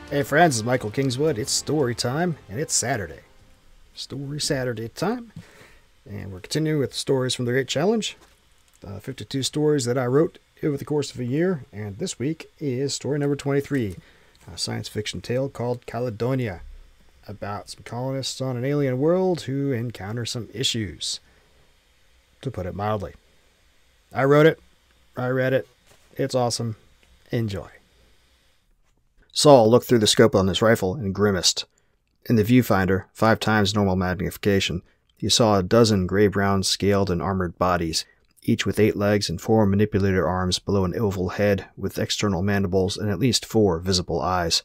Hey friends, it's Michael Kingswood. It's story time, and it's Saturday. Story Saturday time. And we're continuing with stories from the Great Challenge. 52 stories that I wrote over the course of a year, and this week is story number 23, a science fiction tale called Caledonia, about some colonists on an alien world who encounter some issues, to put it mildly. I wrote it, I read it, it's awesome, enjoy. Saul looked through the scope on his rifle and grimaced. In the viewfinder, 5 times normal magnification, he saw a dozen gray-brown scaled and armored bodies, each with 8 legs and 4 manipulator arms below an oval head with external mandibles and at least 4 visible eyes.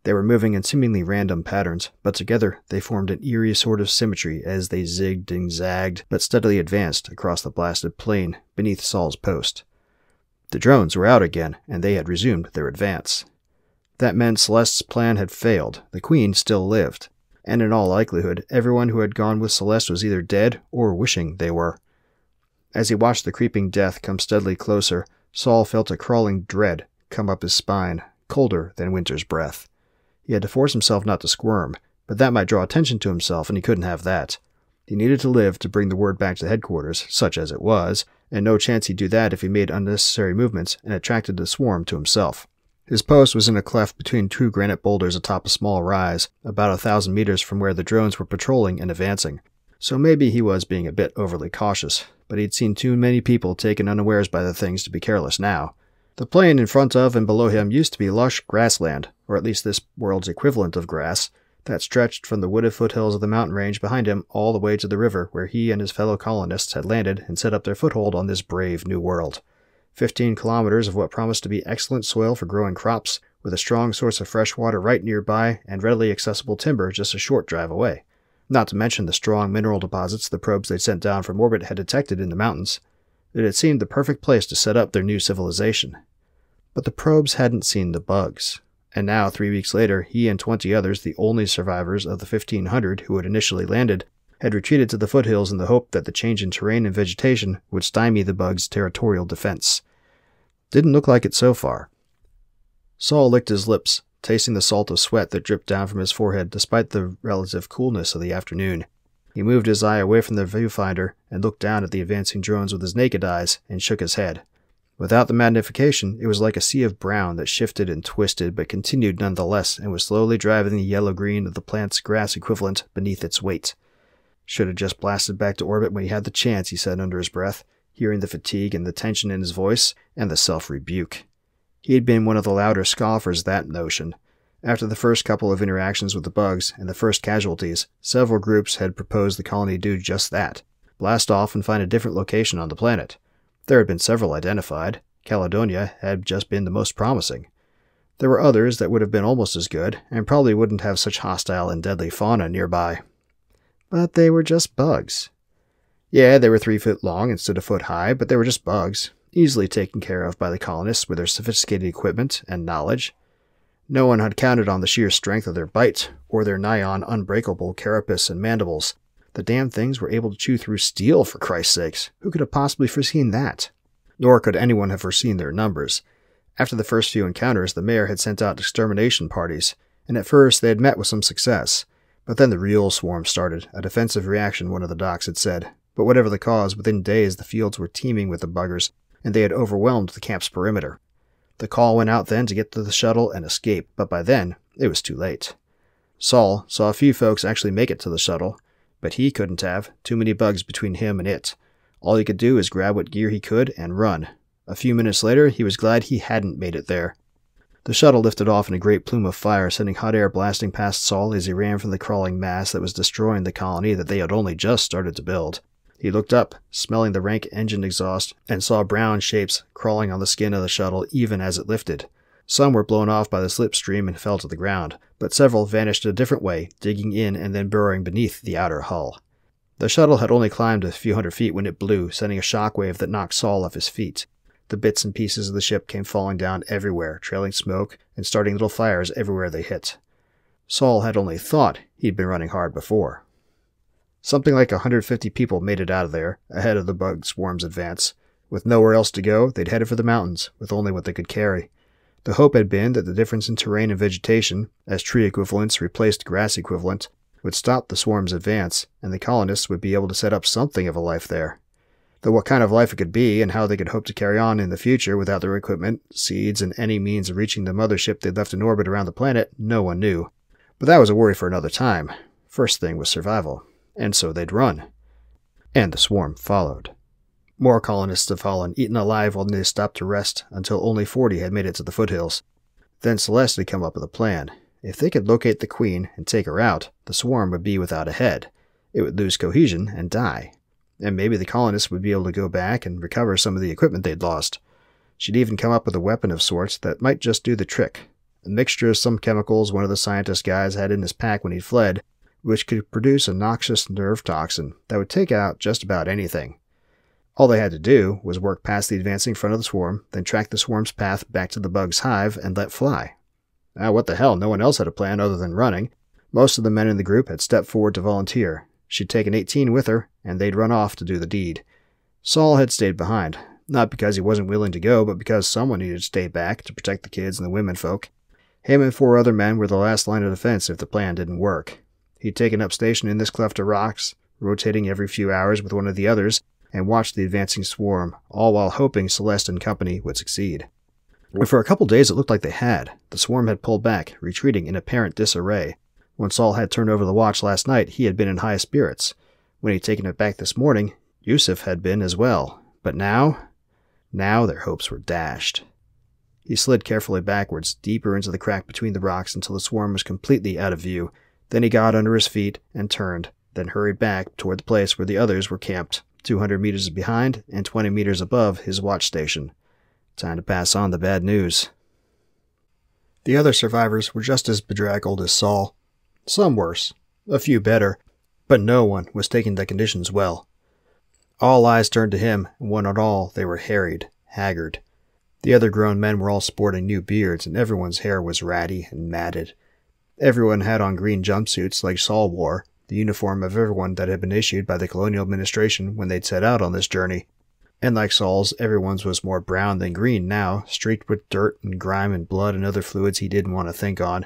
They were moving in seemingly random patterns, but together they formed an eerie sort of symmetry as they zigged and zagged, but steadily advanced across the blasted plain beneath Saul's post. The drones were out again, and they had resumed their advance. That meant Celeste's plan had failed. The Queen still lived, and in all likelihood, everyone who had gone with Celeste was either dead or wishing they were. As he watched the creeping death come steadily closer, Saul felt a crawling dread come up his spine, colder than winter's breath. He had to force himself not to squirm, but that might draw attention to himself, and he couldn't have that. He needed to live to bring the word back to headquarters, such as it was, and no chance he'd do that if he made unnecessary movements and attracted the swarm to himself. His post was in a cleft between 2 granite boulders atop a small rise, about 1,000 meters from where the drones were patrolling and advancing. So maybe he was being a bit overly cautious, but he'd seen too many people taken unawares by the things to be careless now. The plain in front of and below him used to be lush grassland, or at least this world's equivalent of grass, that stretched from the wooded foothills of the mountain range behind him all the way to the river where he and his fellow colonists had landed and set up their foothold on this brave new world. 15 kilometers of what promised to be excellent soil for growing crops, with a strong source of fresh water right nearby and readily accessible timber just a short drive away. Not to mention the strong mineral deposits the probes they'd sent down from orbit had detected in the mountains. It had seemed the perfect place to set up their new civilization. But the probes hadn't seen the bugs. And now, 3 weeks later, he and 20 others, the only survivors of the 1,500 who had initially landed, had retreated to the foothills in the hope that the change in terrain and vegetation would stymie the bugs' territorial defense. Didn't look like it so far. Saul licked his lips, tasting the salt of sweat that dripped down from his forehead despite the relative coolness of the afternoon. He moved his eye away from the viewfinder and looked down at the advancing drones with his naked eyes and shook his head. Without the magnification, it was like a sea of brown that shifted and twisted but continued nonetheless and was slowly driving the yellow-green of the plant's grass equivalent beneath its weight. Should have just blasted back to orbit when he had the chance, he said under his breath, hearing the fatigue and the tension in his voice and the self-rebuke. He had been one of the louder scoffers that notion. After the first couple of interactions with the bugs and the first casualties, several groups had proposed the colony do just that. Blast off and find a different location on the planet. There had been several identified. Caledonia had just been the most promising. There were others that would have been almost as good, and probably wouldn't have such hostile and deadly fauna nearby. But they were just bugs. Yeah, they were 3 foot long instead of foot high, but they were just bugs, easily taken care of by the colonists with their sophisticated equipment and knowledge. No one had counted on the sheer strength of their bite, or their nigh-on unbreakable carapace and mandibles. The damn things were able to chew through steel, for Christ's sakes. Who could have possibly foreseen that? Nor could anyone have foreseen their numbers. After the first few encounters, the mayor had sent out extermination parties, and at first they had met with some success. But then the real swarm started, a defensive reaction, one of the docs had said. But whatever the cause, within days the fields were teeming with the buggers, and they had overwhelmed the camp's perimeter. The call went out then to get to the shuttle and escape, but by then, it was too late. Saul saw a few folks actually make it to the shuttle, but he couldn't have, too many bugs between him and it. All he could do was grab what gear he could and run. A few minutes later, he was glad he hadn't made it there. The shuttle lifted off in a great plume of fire, sending hot air blasting past Saul as he ran from the crawling mass that was destroying the colony that they had only just started to build. He looked up, smelling the rank engine exhaust, and saw brown shapes crawling on the skin of the shuttle even as it lifted. Some were blown off by the slipstream and fell to the ground, but several vanished a different way, digging in and then burrowing beneath the outer hull. The shuttle had only climbed a few hundred feet when it blew, sending a shockwave that knocked Saul off his feet. The bits and pieces of the ship came falling down everywhere, trailing smoke and starting little fires everywhere they hit. Saul had only thought he'd been running hard before. Something like 150 people made it out of there, ahead of the bug swarm's advance. With nowhere else to go, they'd headed for the mountains, with only what they could carry. The hope had been that the difference in terrain and vegetation, as tree equivalents replaced grass equivalent, would stop the swarm's advance, and the colonists would be able to set up something of a life there. Though what kind of life it could be, and how they could hope to carry on in the future without their equipment, seeds, and any means of reaching the mothership they'd left in orbit around the planet, no one knew. But that was a worry for another time. First thing was survival. And so they'd run. And the swarm followed. More colonists had fallen, eaten alive while they stopped to rest, until only 40 had made it to the foothills. Then Celeste had come up with a plan. If they could locate the queen and take her out, the swarm would be without a head. It would lose cohesion and die. And maybe the colonists would be able to go back and recover some of the equipment they'd lost. She'd even come up with a weapon of sorts that might just do the trick. A mixture of some chemicals one of the scientist guys had in his pack when he fled, which could produce a noxious nerve toxin that would take out just about anything. All they had to do was work past the advancing front of the swarm, then track the swarm's path back to the bug's hive and let fly. What the hell, no one else had a plan other than running. Most of the men in the group had stepped forward to volunteer. She'd taken 18 with her, and they'd run off to do the deed. Saul had stayed behind, not because he wasn't willing to go, but because someone needed to stay back to protect the kids and the women folk. Him and 4 other men were the last line of defense if the plan didn't work. He'd taken up station in this cleft of rocks, rotating every few hours with one of the others, and watched the advancing swarm, all while hoping Celeste and company would succeed. And for a couple days it looked like they had. The swarm had pulled back, retreating in apparent disarray. When Saul had turned over the watch last night, he had been in high spirits. When he'd taken it back this morning, Yusuf had been as well. But now their hopes were dashed. He slid carefully backwards, deeper into the crack between the rocks until the swarm was completely out of view. Then he got under his feet and turned, then hurried back toward the place where the others were camped, 200 meters behind and 20 meters above his watch station. Time to pass on the bad news. The other survivors were just as bedraggled as Saul. Some worse, a few better, but no one was taking the conditions well. All eyes turned to him, and one and all they were harried, haggard. The other grown men were all sporting new beards, and everyone's hair was ratty and matted. Everyone had on green jumpsuits like Saul wore, the uniform of everyone that had been issued by the colonial administration when they'd set out on this journey. And like Saul's, everyone's was more brown than green now, streaked with dirt and grime and blood and other fluids he didn't want to think on.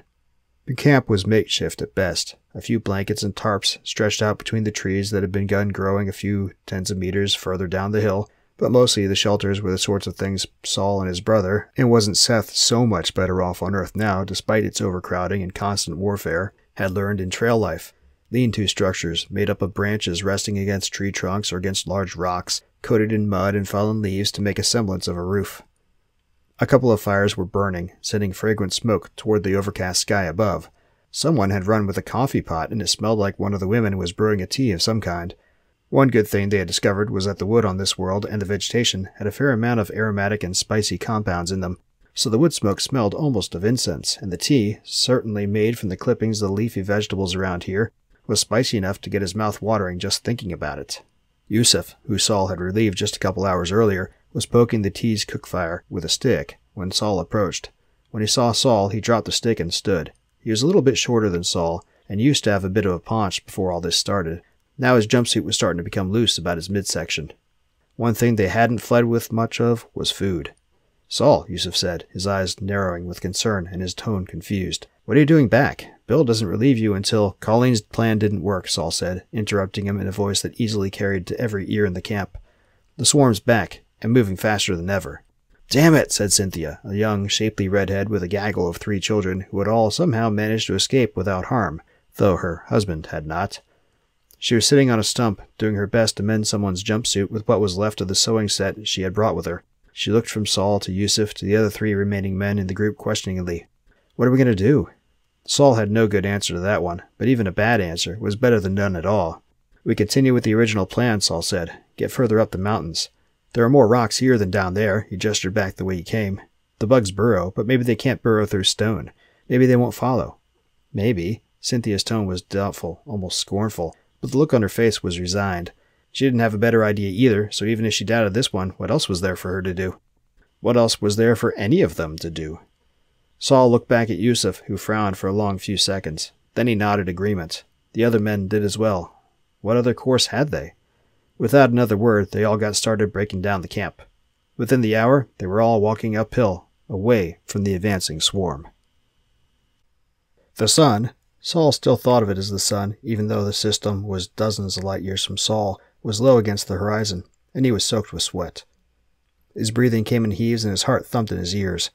The camp was makeshift at best. A few blankets and tarps stretched out between the trees that had begun growing a few tens of meters further down the hill, but mostly the shelters were the sorts of things Saul and his brother, and wasn't Seth so much better off on Earth now, despite its overcrowding and constant warfare, had learned in trail life. Lean-to structures made up of branches resting against tree trunks or against large rocks, coated in mud and fallen leaves to make a semblance of a roof. A couple of fires were burning, sending fragrant smoke toward the overcast sky above. Someone had run with a coffee pot, and it smelled like one of the women was brewing a tea of some kind. One good thing they had discovered was that the wood on this world and the vegetation had a fair amount of aromatic and spicy compounds in them, so the wood smoke smelled almost of incense, and the tea, certainly made from the clippings of the leafy vegetables around here, was spicy enough to get his mouth watering just thinking about it. Yusuf, who Saul had relieved just a couple hours earlier, was poking the tea's cook fire with a stick when Saul approached. When he saw Saul, he dropped the stick and stood. He was a little bit shorter than Saul, and used to have a bit of a paunch before all this started. Now his jumpsuit was starting to become loose about his midsection. One thing they hadn't fled with much of was food. "Saul," Yusuf said, his eyes narrowing with concern and his tone confused. "What are you doing back? Bill doesn't relieve you until—" "Colleen's plan didn't work," Saul said, interrupting him in a voice that easily carried to every ear in the camp. "The swarm's back, and moving faster than ever." "Damn it," said Cynthia, a young, shapely redhead with a gaggle of 3 children who had all somehow managed to escape without harm, though her husband had not. She was sitting on a stump, doing her best to mend someone's jumpsuit with what was left of the sewing set she had brought with her. She looked from Saul to Yusuf to the other 3 remaining men in the group questioningly. "What are we going to do?" Saul had no good answer to that one, but even a bad answer was better than none at all. "We continue with the original plan," Saul said. "Get further up the mountains. There are more rocks here than down there." He gestured back the way he came. "The bugs burrow, but maybe they can't burrow through stone. Maybe they won't follow." "Maybe." Cynthia's tone was doubtful, almost scornful, but the look on her face was resigned. She didn't have a better idea either, so even if she doubted this one, what else was there for her to do? What else was there for any of them to do? Saul looked back at Yusuf, who frowned for a long few seconds. Then he nodded agreement. The other men did as well. What other course had they? Without another word, they all got started breaking down the camp. Within the hour, they were all walking uphill, away from the advancing swarm. The sun, Saul still thought of it as the sun, even though the system was dozens of light years from Saul, was low against the horizon, and he was soaked with sweat. His breathing came in heaves and his heart thumped in his ears.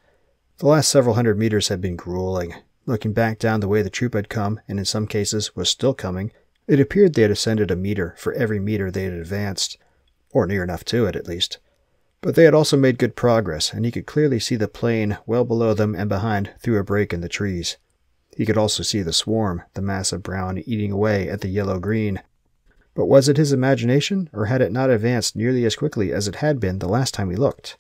The last several hundred meters had been grueling. Looking back down the way the troop had come, and in some cases was still coming, it appeared they had ascended a meter for every meter they had advanced, or near enough to it at least. But they had also made good progress, and he could clearly see the plain well below them and behind through a break in the trees. He could also see the swarm, the mass of brown eating away at the yellow-green. But was it his imagination, or had it not advanced nearly as quickly as it had been the last time he looked?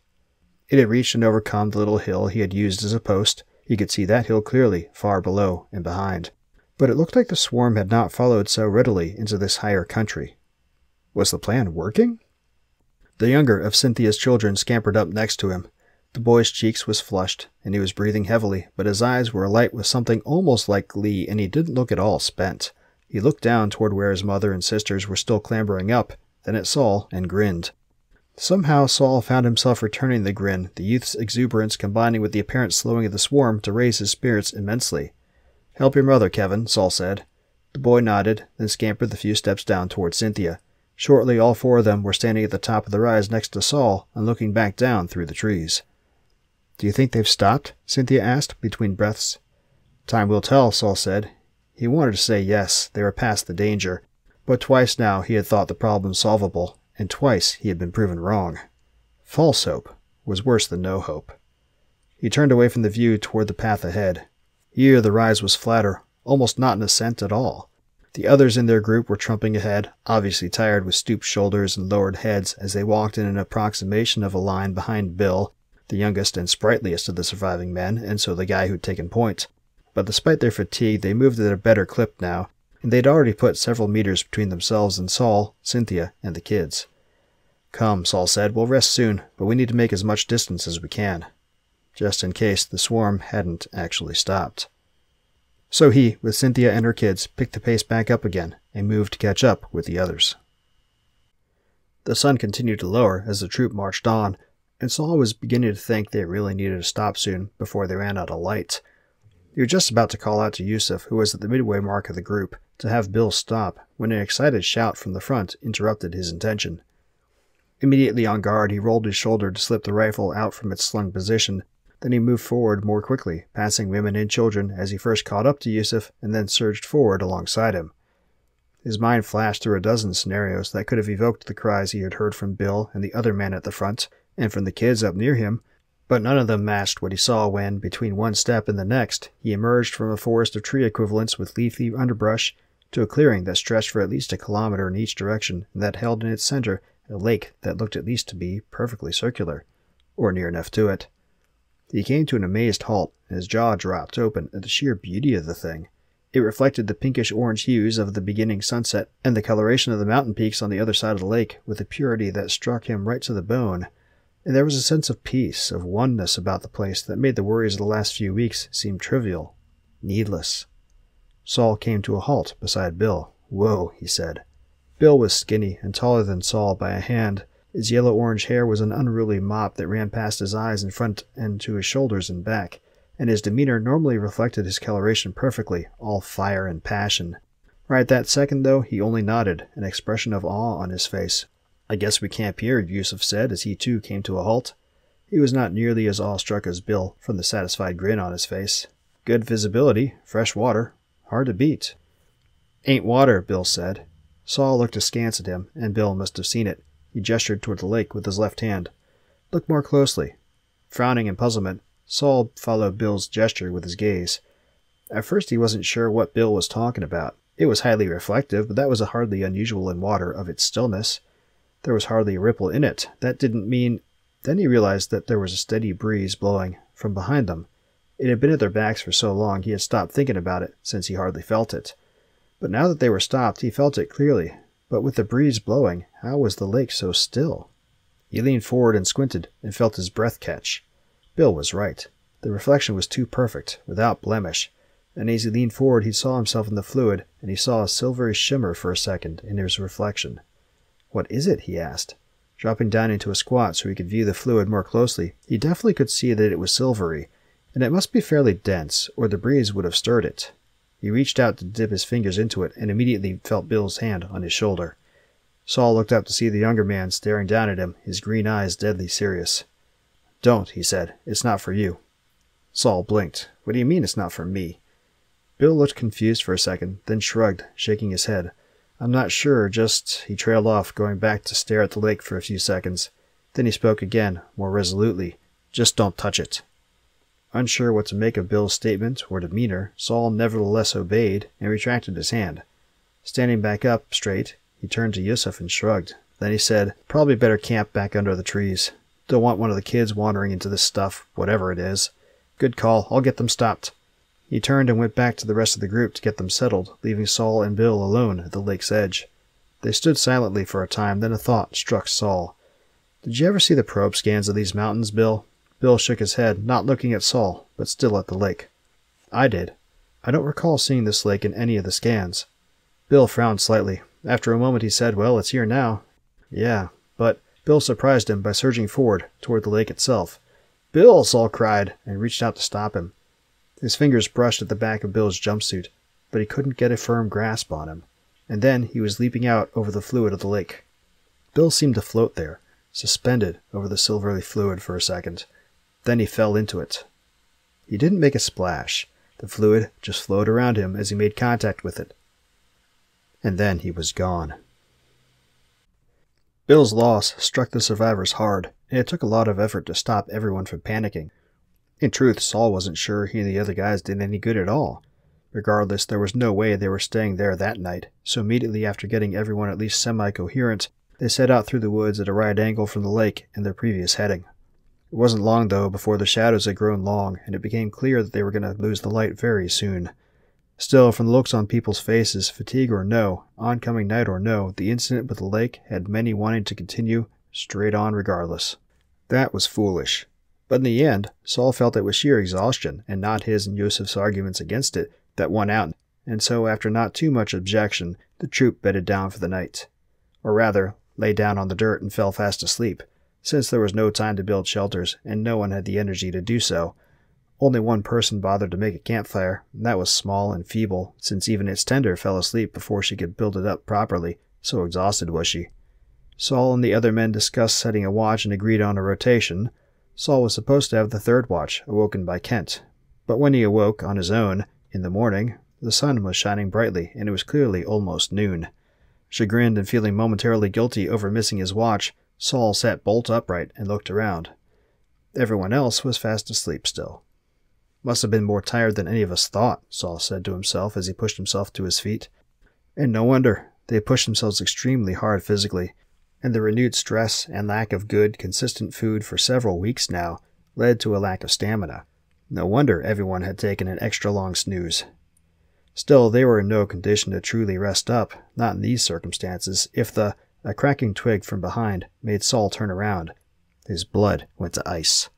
It had reached and overcome the little hill he had used as a post. He could see that hill clearly, far below and behind. But it looked like the swarm had not followed so readily into this higher country. Was the plan working? The younger of Cynthia's children scampered up next to him. The boy's cheeks was flushed, and he was breathing heavily, but his eyes were alight with something almost like glee, and he didn't look at all spent. He looked down toward where his mother and sisters were still clambering up, then at Saul, and grinned. Somehow Saul found himself returning the grin, the youth's exuberance combining with the apparent slowing of the swarm to raise his spirits immensely. "Help your mother, Kevin," Saul said. The boy nodded, then scampered the few steps down toward Cynthia. Shortly all four of them were standing at the top of the rise next to Saul and looking back down through the trees. "Do you think they've stopped?" Cynthia asked, between breaths. "Time will tell," Saul said. He wanted to say yes, they were past the danger, but twice now he had thought the problem solvable, and twice he had been proven wrong. False hope was worse than no hope. He turned away from the view toward the path ahead. Here the rise was flatter, almost not an ascent at all. The others in their group were trumping ahead, obviously tired with stooped shoulders and lowered heads as they walked in an approximation of a line behind Bill, the youngest and sprightliest of the surviving men, and so the guy who'd taken point. But despite their fatigue, they moved at a better clip now, and they'd already put several meters between themselves and Saul, Cynthia, and the kids. "Come," Saul said, "we'll rest soon, but we need to make as much distance as we can," just in case the swarm hadn't actually stopped. So he, with Cynthia and her kids, picked the pace back up again and moved to catch up with the others. The sun continued to lower as the troop marched on, and Saul was beginning to think they really needed to stop soon before they ran out of light. He was just about to call out to Yusuf, who was at the midway mark of the group, to have Bill stop, when an excited shout from the front interrupted his intention. Immediately on guard, he rolled his shoulder to slip the rifle out from its slung position. Then he moved forward more quickly, passing women and children as he first caught up to Yusuf and then surged forward alongside him. His mind flashed through a dozen scenarios that could have evoked the cries he had heard from Bill and the other men at the front, and from the kids up near him, but none of them matched what he saw when, between one step and the next, he emerged from a forest of tree equivalents with leafy underbrush to a clearing that stretched for at least a kilometer in each direction and that held in its center a lake that looked at least to be perfectly circular, or near enough to it. He came to an amazed halt, and his jaw dropped open at the sheer beauty of the thing. It reflected the pinkish-orange hues of the beginning sunset and the coloration of the mountain peaks on the other side of the lake with a purity that struck him right to the bone. And there was a sense of peace, of oneness about the place that made the worries of the last few weeks seem trivial, needless. Saul came to a halt beside Bill. "Whoa," he said. Bill was skinny and taller than Saul by a hand. His yellow-orange hair was an unruly mop that ran past his eyes in front and to his shoulders and back, and his demeanor normally reflected his coloration perfectly, all fire and passion. Right that second, though, he only nodded, an expression of awe on his face. "I guess we camp here," Yusuf said as he too came to a halt. He was not nearly as awestruck as Bill from the satisfied grin on his face. "Good visibility, fresh water, hard to beat." "Ain't water," Bill said. Saul looked askance at him, and Bill must have seen it. He gestured toward the lake with his left hand. "Look more closely." Frowning in puzzlement, Saul followed Bill's gesture with his gaze. At first he wasn't sure what Bill was talking about. It was highly reflective, but that was hardly unusual in water of its stillness. There was hardly a ripple in it. That didn't mean... Then he realized that there was a steady breeze blowing from behind them. It had been at their backs for so long he had stopped thinking about it, since he hardly felt it. But now that they were stopped, he felt it clearly. But with the breeze blowing, how was the lake so still? He leaned forward and squinted, and felt his breath catch. Bill was right. The reflection was too perfect, without blemish. And as he leaned forward, he saw himself in the fluid, and he saw a silvery shimmer for a second in his reflection. "What is it?" he asked. Dropping down into a squat so he could view the fluid more closely, he definitely could see that it was silvery, and it must be fairly dense, or the breeze would have stirred it. He reached out to dip his fingers into it and immediately felt Bill's hand on his shoulder. Saul looked up to see the younger man staring down at him, his green eyes deadly serious. "Don't," he said. "It's not for you." Saul blinked. "What do you mean it's not for me?" Bill looked confused for a second, then shrugged, shaking his head. "I'm not sure, just—" He trailed off, going back to stare at the lake for a few seconds. Then he spoke again, more resolutely. "Just don't touch it." Unsure what to make of Bill's statement or demeanor, Saul nevertheless obeyed and retracted his hand. Standing back up straight, he turned to Yusuf and shrugged. Then he said, "Probably better camp back under the trees. Don't want one of the kids wandering into this stuff, whatever it is." "Good call. I'll get them stopped." He turned and went back to the rest of the group to get them settled, leaving Saul and Bill alone at the lake's edge. They stood silently for a time, then a thought struck Saul. "Did you ever see the probe scans of these mountains, Bill?" Bill shook his head, not looking at Saul, but still at the lake. "I did. I don't recall seeing this lake in any of the scans." Bill frowned slightly. After a moment he said, "Well, it's here now." "Yeah, but—" Bill surprised him by surging forward toward the lake itself. "Bill!" Saul cried, and reached out to stop him. His fingers brushed at the back of Bill's jumpsuit, but he couldn't get a firm grasp on him. And then he was leaping out over the fluid of the lake. Bill seemed to float there, suspended over the silvery fluid for a second. Then he fell into it. He didn't make a splash. The fluid just flowed around him as he made contact with it. And then he was gone. Bill's loss struck the survivors hard, and it took a lot of effort to stop everyone from panicking. In truth, Saul wasn't sure he and the other guys did any good at all. Regardless, there was no way they were staying there that night, so immediately after getting everyone at least semi-coherent, they set out through the woods at a right angle from the lake in their previous heading. It wasn't long, though, before the shadows had grown long, and it became clear that they were going to lose the light very soon. Still, from the looks on people's faces, fatigue or no, oncoming night or no, the incident with the lake had many wanting to continue straight on regardless. That was foolish. But in the end, Saul felt it was sheer exhaustion, and not his and Yusuf's arguments against it, that won out, and so after not too much objection, the troop bedded down for the night. Or rather, lay down on the dirt and fell fast asleep, since there was no time to build shelters, and no one had the energy to do so. Only one person bothered to make a campfire, and that was small and feeble, since even its tender fell asleep before she could build it up properly, so exhausted was she. Saul and the other men discussed setting a watch and agreed on a rotation. Saul was supposed to have the third watch, awoken by Kent. But when he awoke, on his own, in the morning, the sun was shining brightly, and it was clearly almost noon. Chagrined and feeling momentarily guilty over missing his watch, Saul sat bolt upright and looked around. Everyone else was fast asleep still. "Must have been more tired than any of us thought," Saul said to himself as he pushed himself to his feet. And no wonder. They had pushed themselves extremely hard physically, and the renewed stress and lack of good, consistent food for several weeks now led to a lack of stamina. No wonder everyone had taken an extra long snooze. Still, they were in no condition to truly rest up, not in these circumstances, if a cracking twig from behind made Saul turn around. His blood went to ice.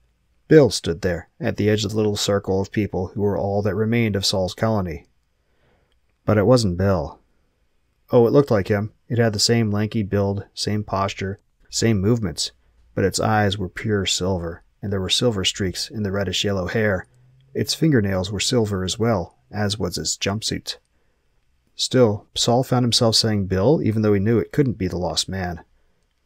Bill stood there, at the edge of the little circle of people who were all that remained of Saul's colony. But it wasn't Bill. Oh, it looked like him. It had the same lanky build, same posture, same movements, but its eyes were pure silver, and there were silver streaks in the reddish-yellow hair. Its fingernails were silver as well, as was its jumpsuit. Still, Saul found himself saying Bill, even though he knew it couldn't be the lost man.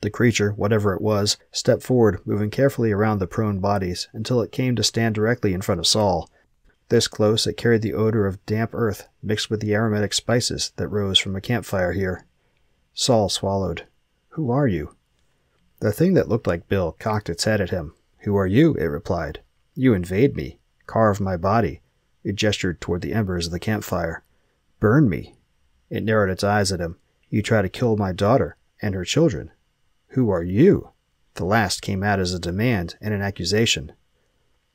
The creature, whatever it was, stepped forward, moving carefully around the prone bodies, until it came to stand directly in front of Saul. This close, it carried the odor of damp earth, mixed with the aromatic spices that rose from a campfire here. Saul swallowed. "Who are you?" The thing that looked like Bill cocked its head at him. "Who are you?" it replied. "You invade me. Carve my body." It gestured toward the embers of the campfire. "Burn me." It narrowed its eyes at him. "You try to kill my daughter and her children. Who are you?" The last came out as a demand and an accusation.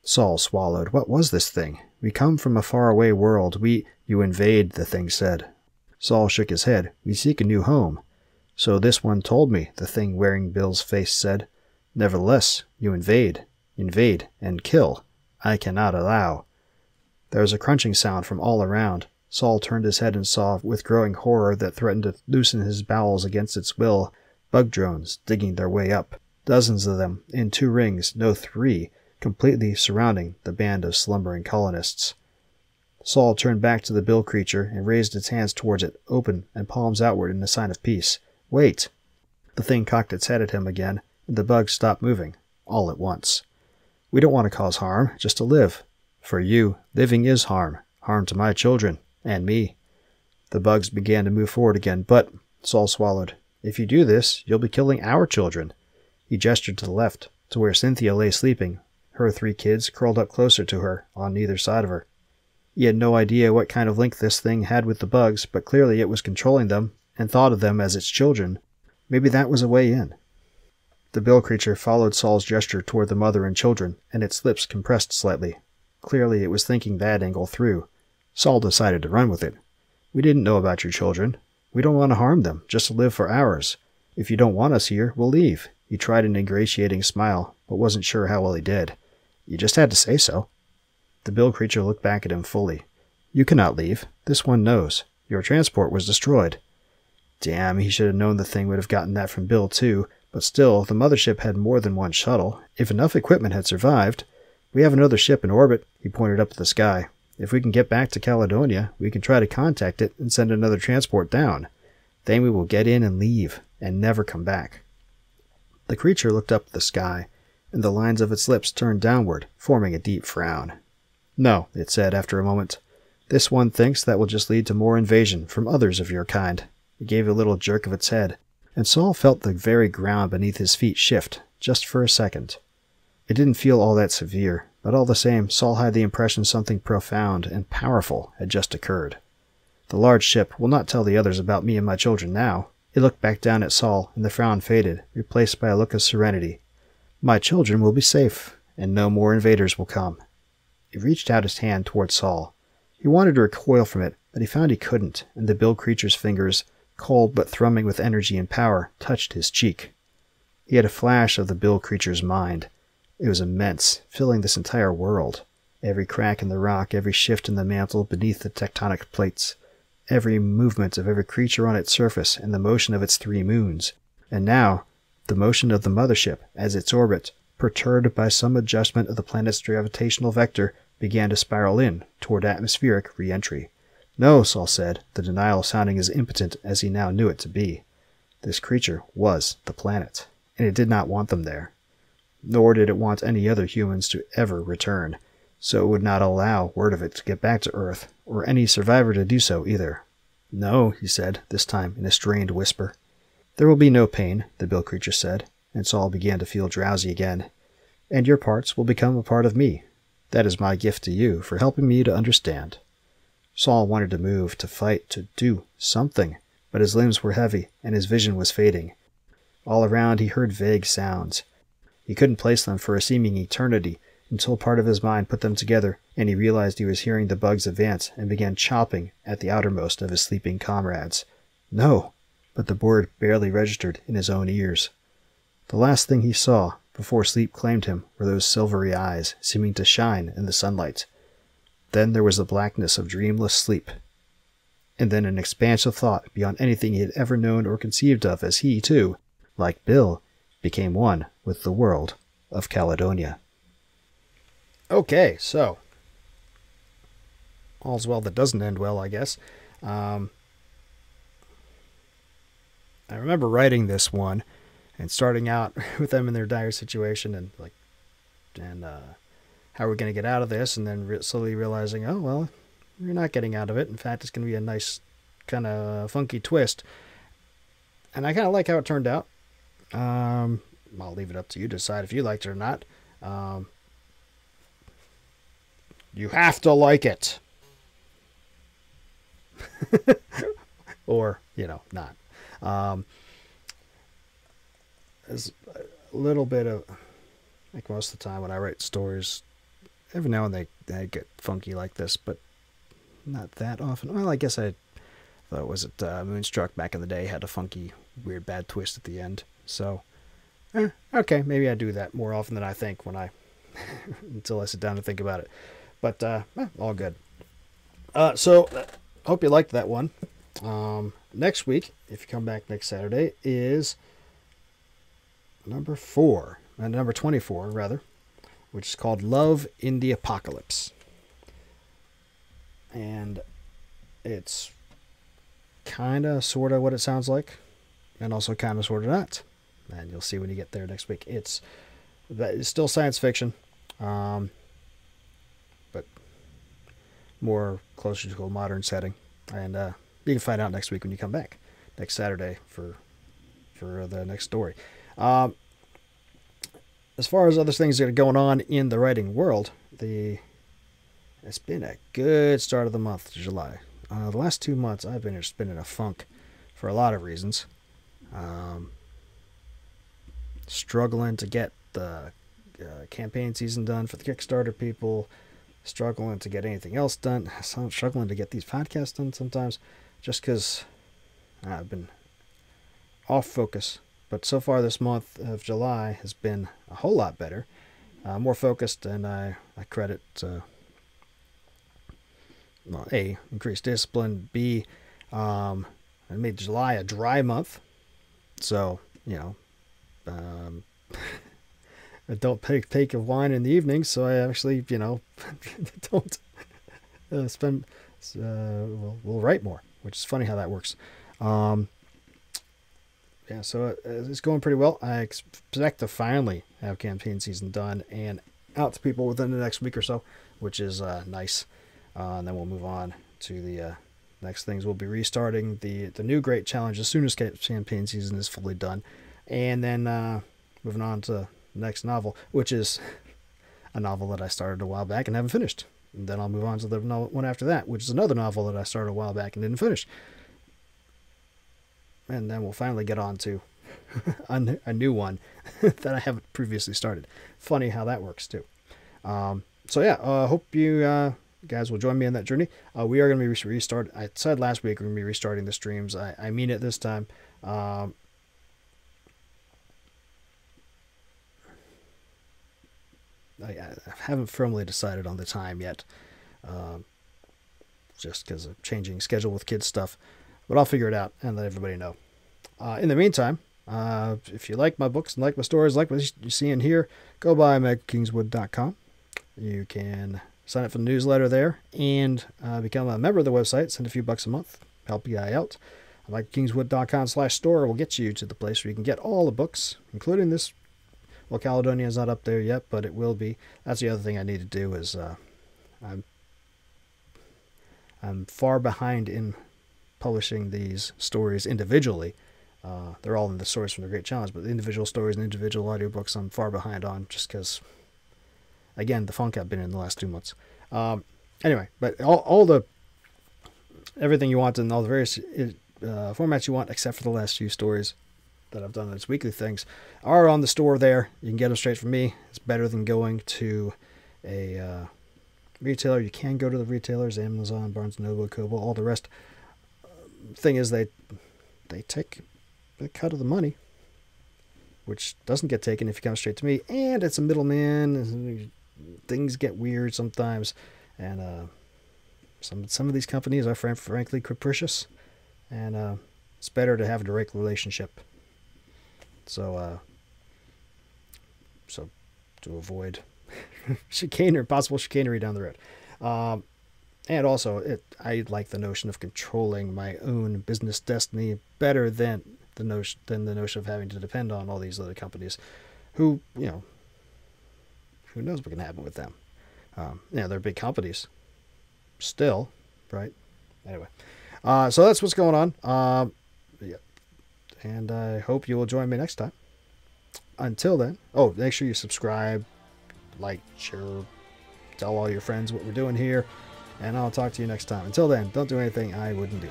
Saul swallowed. What was this thing? "We come from a faraway world. You invade," the thing said. Saul shook his head. "We seek a new home." "So this one told me," the thing wearing Bill's face said. "Nevertheless, you invade, and kill. I cannot allow." There was a crunching sound from all around. Saul turned his head and saw, with growing horror that threatened to loosen his bowels against its will, bug drones digging their way up, dozens of them in 2 rings, no 3, completely surrounding the band of slumbering colonists. Saul turned back to the bill creature and raised its hands towards it, open and palms outward in a sign of peace. "Wait!" The thing cocked its head at him again, and the bugs stopped moving, all at once. "We don't want to cause harm, just to live. For you, living is harm. Harm to my children, and me." The bugs began to move forward again, but Saul swallowed. "If you do this, you'll be killing our children." He gestured to the left, to where Cynthia lay sleeping, her 3 kids curled up closer to her, on either side of her. He had no idea what kind of link this thing had with the bugs, but clearly it was controlling them, and thought of them as its children. Maybe that was a way in. The bill creature followed Saul's gesture toward the mother and children, and its lips compressed slightly. Clearly it was thinking that angle through. Saul decided to run with it. "We didn't know about your children. We don't want to harm them, just to live for ours. If you don't want us here, we'll leave." He tried an ingratiating smile, but wasn't sure how well he did. "You just had to say so." The bill creature looked back at him fully. "You cannot leave. This one knows. Your transport was destroyed." Damn, he should have known the thing would have gotten that from Bill too, but still, the mothership had more than one shuttle. If enough equipment had survived. "We have another ship in orbit." He pointed up at the sky. "If we can get back to Caledonia, we can try to contact it and send another transport down. Then we will get in and leave, and never come back." The creature looked up at the sky, and the lines of its lips turned downward, forming a deep frown. "No," it said after a moment. "This one thinks that will just lead to more invasion from others of your kind." It gave a little jerk of its head, and Saul felt the very ground beneath his feet shift, just for a second. It didn't feel all that severe, but all the same, Saul had the impression something profound and powerful had just occurred. "The large ship will not tell the others about me and my children now." It looked back down at Saul, and the frown faded, replaced by a look of serenity. "My children will be safe, and no more invaders will come." He reached out his hand toward Saul. He wanted to recoil from it, but he found he couldn't, and the bill creature's fingers, cold but thrumming with energy and power, touched his cheek. He had a flash of the bill creature's mind. It was immense, filling this entire world. Every crack in the rock, every shift in the mantle beneath the tectonic plates, every movement of every creature on its surface, and the motion of its 3 moons. And now, the motion of the mothership as its orbit, perturbed by some adjustment of the planet's gravitational vector, began to spiral in toward atmospheric re-entry. "No," Saul said, the denial sounding as impotent as he now knew it to be. This creature was the planet, and it did not want them there. Nor did it want any other humans to ever return, so it would not allow word of it to get back to Earth, or any survivor to do so either. "No," he said, this time in a strained whisper. "There will be no pain," the bill creature said, and Saul began to feel drowsy again. "And your parts will become a part of me. That is my gift to you for helping me to understand." Saul wanted to move, to fight, to do something, but his limbs were heavy, and his vision was fading. All around he heard vague sounds. He couldn't place them for a seeming eternity, until part of his mind put them together, and he realized he was hearing the bugs advance and began chopping at the outermost of his sleeping comrades. "No!" But the word barely registered in his own ears. The last thing he saw, before sleep claimed him, were those silvery eyes, seeming to shine in the sunlight. Then there was the blackness of dreamless sleep. And then an expanse of thought beyond anything he had ever known or conceived of, as he, too, like Bill, became one with the world of Caledonia. Okay, so all's well that doesn't end well, I guess. I remember writing this one and starting out with them in their dire situation and how are we going to get out of this, and then slowly realizing, oh, well, you're not getting out of it. In fact, it's going to be a nice kind of funky twist. And I kind of like how it turned out. I'll leave it up to you to decide if you liked it or not. You have to like it. Or, not. There's a little bit of, like most of the time when I write stories, every now and then they get funky like this, but not that often. Well, I guess I thought, was it Moonstruck back in the day had a funky, weird, bad twist at the end. So, okay, maybe I do that more often than I think when I, until I sit down and think about it. But, all good. So, hope you liked that one. Next week, if you come back next Saturday, is number 4, and number 24 rather, which is called Love in the Apocalypse. And it's kind of, sort of what it sounds like, and also kind of, sort of not. And you'll see when you get there next week. It's still science fiction, but more closer to a modern setting. And you can find out next week when you come back, next Saturday, for the next story. As far as other things that are going on in the writing world, it's been a good start of the month, July. The last 2 months, I've been in a funk for a lot of reasons. Struggling to get the campaign season done for the Kickstarter people, struggling to get anything else done, struggling to get these podcasts done sometimes, just because I've been off focus. But so far this month of July has been a whole lot better, more focused, and I credit A, increased discipline, B, I made July a dry month, so I don't take of wine in the evening, so I actually don't spend we'll write more, which is funny how that works. Yeah, so it's going pretty well. I expect to finally have campaign season done and out to people within the next week or so, which is nice. And then we'll move on to the next things. We'll be restarting the new Great Challenge as soon as campaign season is fully done. And then moving on to the next novel, which is a novel that I started a while back and haven't finished. And then I'll move on to the one after that, which is another novel that I started a while back and didn't finish. And then we'll finally get on to a new one that I haven't previously started. Funny how that works, too. So yeah, hope you guys will join me on that journey. We are going to be restart. I said last week we're going to be restarting the streams. I mean it this time. I haven't firmly decided on the time yet, just because of changing schedule with kids stuff. But I'll figure it out and let everybody know. In the meantime, if you like my books and like my stories, like what you see in here, go by MikeKingswood.com. You can sign up for the newsletter there and become a member of the website. Send a few bucks a month. Help you out. MikeKingswood.com/store will get you to the place where you can get all the books, including this. Well, Caledonia is not up there yet, but it will be. That's the other thing I need to do is I'm far behind in publishing these stories individually. They're all in the Stories from the Great Challenge, but the individual stories and individual audiobooks I'm far behind on, just because, again, the funk I've been in the last 2 months. Anyway, but everything you want and all the various formats you want, except for the last few stories that I've done as weekly things, are on the store there. You can get them straight from me. It's better than going to a retailer. You can go to the retailers, Amazon, Barnes & Noble, Kobo, all the rest. Thing is, they take a cut of the money, which doesn't get taken if you come straight to me, and it's a middleman. Things get weird sometimes, and some of these companies are frankly capricious, and it's better to have a direct relationship. So to avoid possible chicanery down the road. And also, I like the notion of controlling my own business destiny better than the notion of having to depend on all these other companies, who knows what can happen with them. They're big companies, still, right? Anyway, so that's what's going on. Yeah, and I hope you will join me next time. Until then, make sure you subscribe, like, share, tell all your friends what we're doing here. And I'll talk to you next time. Until then, don't do anything I wouldn't do.